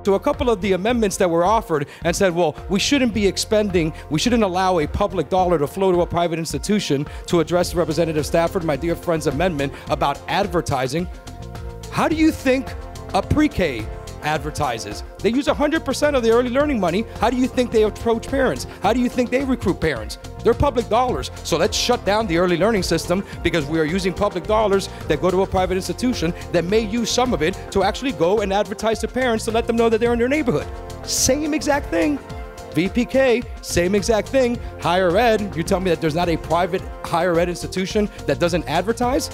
to a couple of the amendments that were offered and said, well, we shouldn't allow a public dollar to flow to a private institution, to address Representative Stafford, my dear friend's amendment about advertising. How do you think a pre-K advertises? They use 100% of the early learning money. How do you think they approach parents? How do you think they recruit parents? They're public dollars. So let's shut down the early learning system because we are using public dollars that go to a private institution that may use some of it to actually go and advertise to parents to let them know that they're in their neighborhood. Same exact thing. VPK, same exact thing. Higher ed, you tell me that there's not a private higher ed institution that doesn't advertise?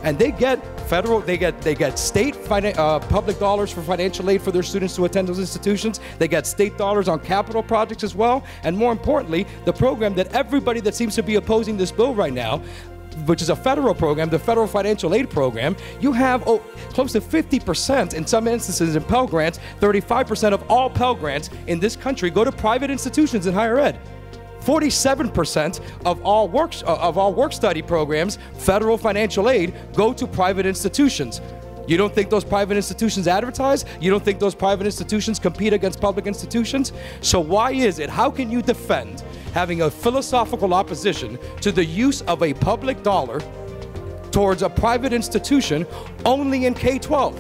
And they get federal, they get state public dollars for financial aid for their students to attend those institutions. They get state dollars on capital projects as well. And more importantly, the program that everybody that seems to be opposing this bill right now, which is a federal program, the federal financial aid program, you have close to 50%, in some instances in Pell Grants, 35% of all Pell Grants in this country go to private institutions in higher ed. 47% of all work-study programs, federal financial aid, go to private institutions. You don't think those private institutions advertise? You don't think those private institutions compete against public institutions? So why is it, how can you defend having a philosophical opposition to the use of a public dollar towards a private institution only in K-12?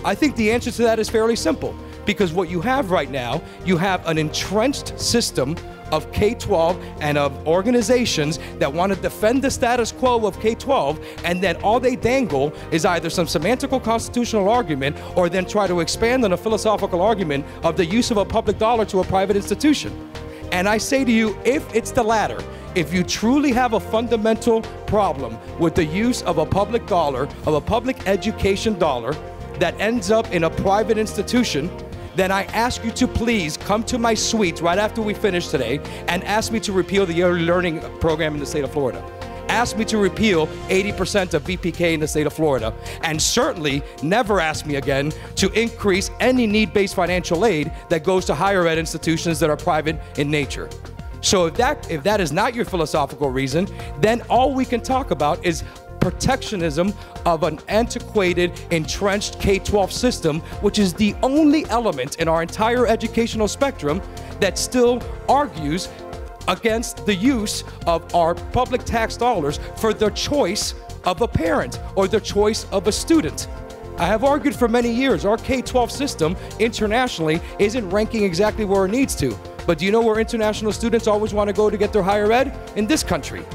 I think the answer to that is fairly simple, because what you have right now, you have an entrenched system of K-12 and of organizations that want to defend the status quo of K-12, and then all they dangle is either some semantical constitutional argument or then try to expand on a philosophical argument of the use of a public dollar to a private institution. And I say to you, if it's the latter, if you truly have a fundamental problem with the use of a public dollar, of a public education dollar that ends up in a private institution, then I ask you to please come to my suite right after we finish today and ask me to repeal the early learning program in the state of Florida. Ask me to repeal 80% of VPK in the state of Florida. And certainly never ask me again to increase any need-based financial aid that goes to higher ed institutions that are private in nature. So if that is not your philosophical reason, then all we can talk about is protectionism of an antiquated, entrenched K-12 system, which is the only element in our entire educational spectrum that still argues against the use of our public tax dollars for the choice of a parent or the choice of a student. I have argued for many years our K-12 system internationally isn't ranking exactly where it needs to. But do you know where international students always want to go to get their higher ed? In this country.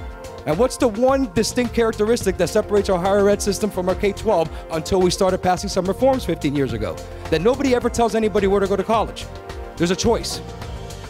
And what's the one distinct characteristic that separates our higher ed system from our K-12 until we started passing some reforms 15 years ago? That nobody ever tells anybody where to go to college. There's a choice.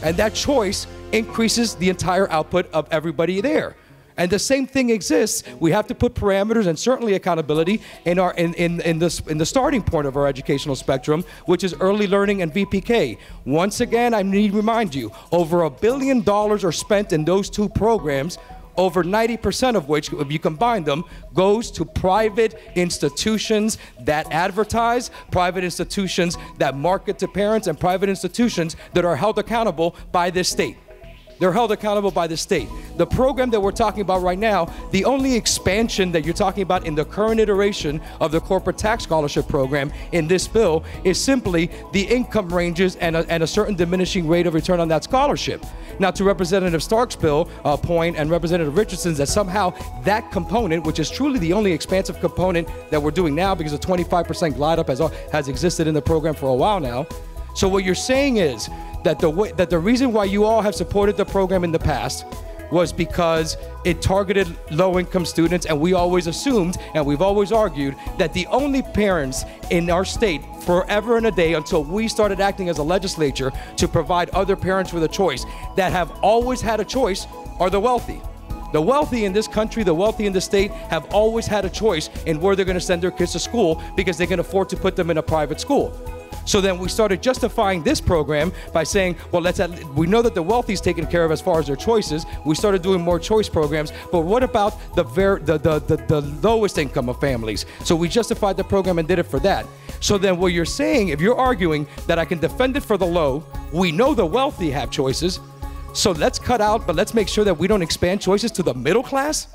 And that choice increases the entire output of everybody there. And the same thing exists. We have to put parameters and certainly accountability in the starting point of our educational spectrum, which is early learning and VPK. Once again, I need to remind you, over $1 billion are spent in those two programs, over 90% of which, if you combine them, goes to private institutions that advertise, private institutions that market to parents, and private institutions that are held accountable by this state. They're held accountable by the state. The program that we're talking about right now, the only expansion that you're talking about in the current iteration of the corporate tax scholarship program in this bill is simply the income ranges and a certain diminishing rate of return on that scholarship. Now, to Representative Stark's bill point and Representative Richardson's, that somehow that component, which is truly the only expansive component that we're doing now because the 25% glide up has existed in the program for a while now. So what you're saying is that the reason why you all have supported the program in the past was because it targeted low-income students, and we always assumed, and we've always argued, that the only parents in our state forever and a day until we started acting as a legislature to provide other parents with a choice that have always had a choice are the wealthy. The wealthy in this country, the wealthy in the state, have always had a choice in where they're going to send their kids to school because they can afford to put them in a private school. So then we started justifying this program by saying, well, we know that the wealthy is taken care of as far as their choices. We started doing more choice programs, but what about the lowest income of families? So we justified the program and did it for that. So then what you're saying, if you're arguing that I can defend it for the low, we know the wealthy have choices, so let's cut out, but let's make sure that we don't expand choices to the middle class,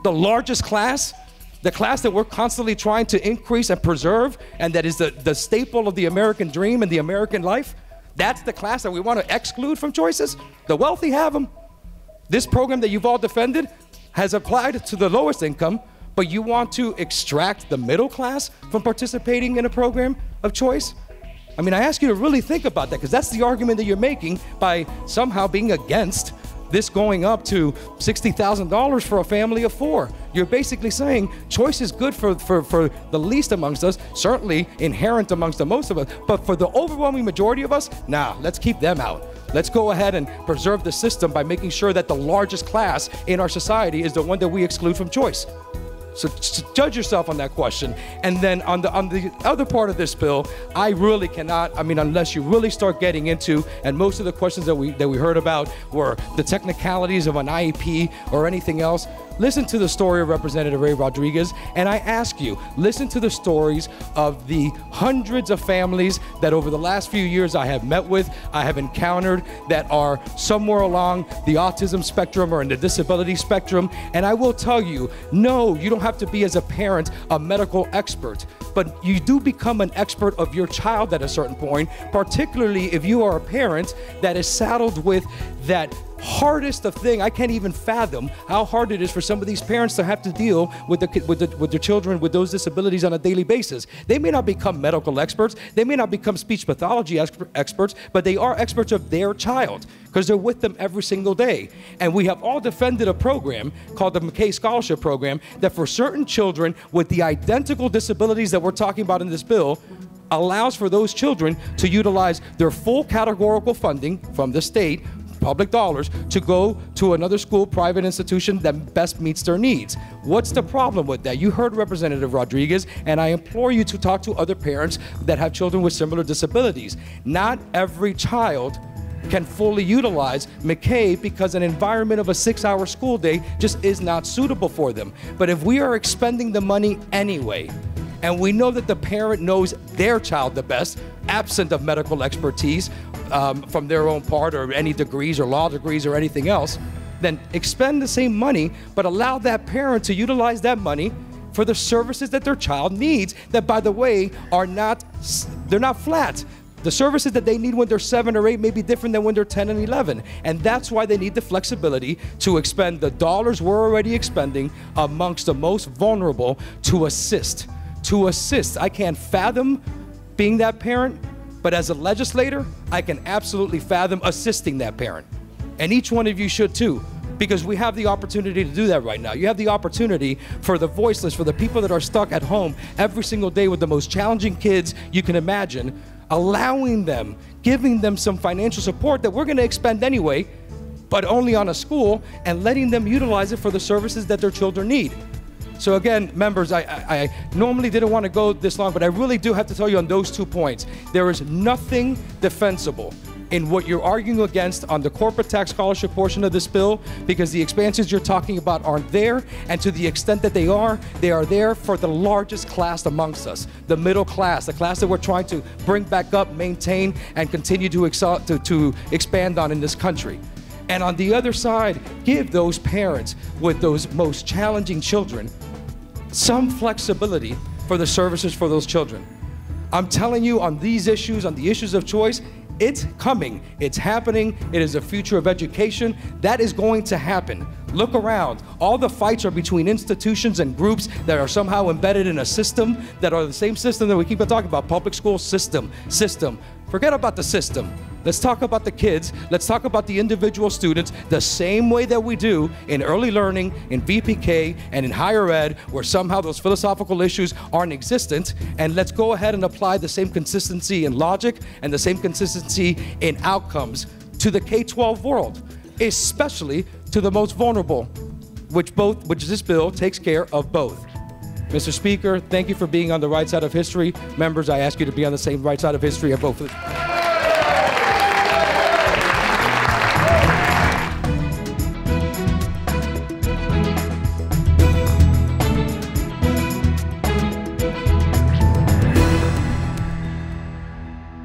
the largest class, the class that we're constantly trying to increase and preserve, and that is the staple of the American dream and the American life, that's the class that we want to exclude from choices? The wealthy have them. This program that you've all defended has applied to the lowest income, but you want to extract the middle class from participating in a program of choice? I mean, I ask you to really think about that, because that's the argument that you're making by somehow being against this going up to $60,000 for a family of 4. You're basically saying choice is good for the least amongst us, certainly inherent amongst the most of us, but for the overwhelming majority of us, nah, let's keep them out. Let's go ahead and preserve the system by making sure that the largest class in our society is the one that we exclude from choice. So judge yourself on that question. And then on the other part of this bill, I really cannot, I mean, unless you really start getting into, and most of the questions that we heard about were the technicalities of an IEP or anything else. Listen to the story of Representative Ray Rodriguez, and I ask you, listen to the stories of the hundreds of families that over the last few years I have met with, I have encountered, that are somewhere along the autism spectrum or in the disability spectrum. And I will tell you, no, you don't have to be, as a parent, a medical expert, but you do become an expert of your child at a certain point, particularly if you are a parent that is saddled with that hardest of thing. I can't even fathom how hard it is for some of these parents to have to deal with their children with those disabilities on a daily basis. They may not become medical experts, they may not become speech pathology experts, but they are experts of their child because they're with them every single day. And we have all defended a program called the McKay Scholarship Program that for certain children with the identical disabilities that we're talking about in this bill allows for those children to utilize their full categorical funding from the state, public dollars, to go to another school, private institution that best meets their needs. What's the problem with that? You heard Representative Rodriguez, and I implore you to talk to other parents that have children with similar disabilities. Not every child can fully utilize McKay because an environment of a 6-hour school day just is not suitable for them. But if we are expending the money anyway, and we know that the parent knows their child the best, absent of medical expertise from their own part or any degrees or law degrees or anything else, then expend the same money, but allow that parent to utilize that money for the services that their child needs, that, by the way, they're not flat. The services that they need when they're 7 or 8 may be different than when they're 10 and 11. And that's why they need the flexibility to expend the dollars we're already expending amongst the most vulnerable to assist. To assist. I can't fathom being that parent, but as a legislator, I can absolutely fathom assisting that parent. And each one of you should too, because we have the opportunity to do that right now. You have the opportunity for the voiceless, for the people that are stuck at home every single day with the most challenging kids you can imagine, allowing them, giving them some financial support that we're gonna expend anyway, but only on a school, and letting them utilize it for the services that their children need. So again, members, I normally didn't want to go this long, but I really do have to tell you on those 2 points. There is nothing defensible in what you're arguing against on the corporate tax scholarship portion of this bill, because the expansions you're talking about aren't there, and to the extent that they are there for the largest class amongst us, the middle class, the class that we're trying to bring back up, maintain, and continue to expand on in this country. And on the other side, give those parents with those most challenging children some flexibility for the services for those children. I'm telling you, on these issues, on the issues of choice, it's coming, it's happening, it is the future of education. That is going to happen. Look around. All the fights are between institutions and groups that are somehow embedded in a system that are the same system that we keep on talking about, public school system. Forget about the system. Let's talk about the kids. Let's talk about the individual students the same way that we do in early learning, in VPK, and in higher ed, where somehow those philosophical issues aren't existent. And let's go ahead and apply the same consistency in logic and the same consistency in outcomes to the K-12 world, especially to the most vulnerable, which this bill takes care of both. Mr. Speaker, thank you for being on the right side of history. Members, I ask you to be on the same right side of history. I vote for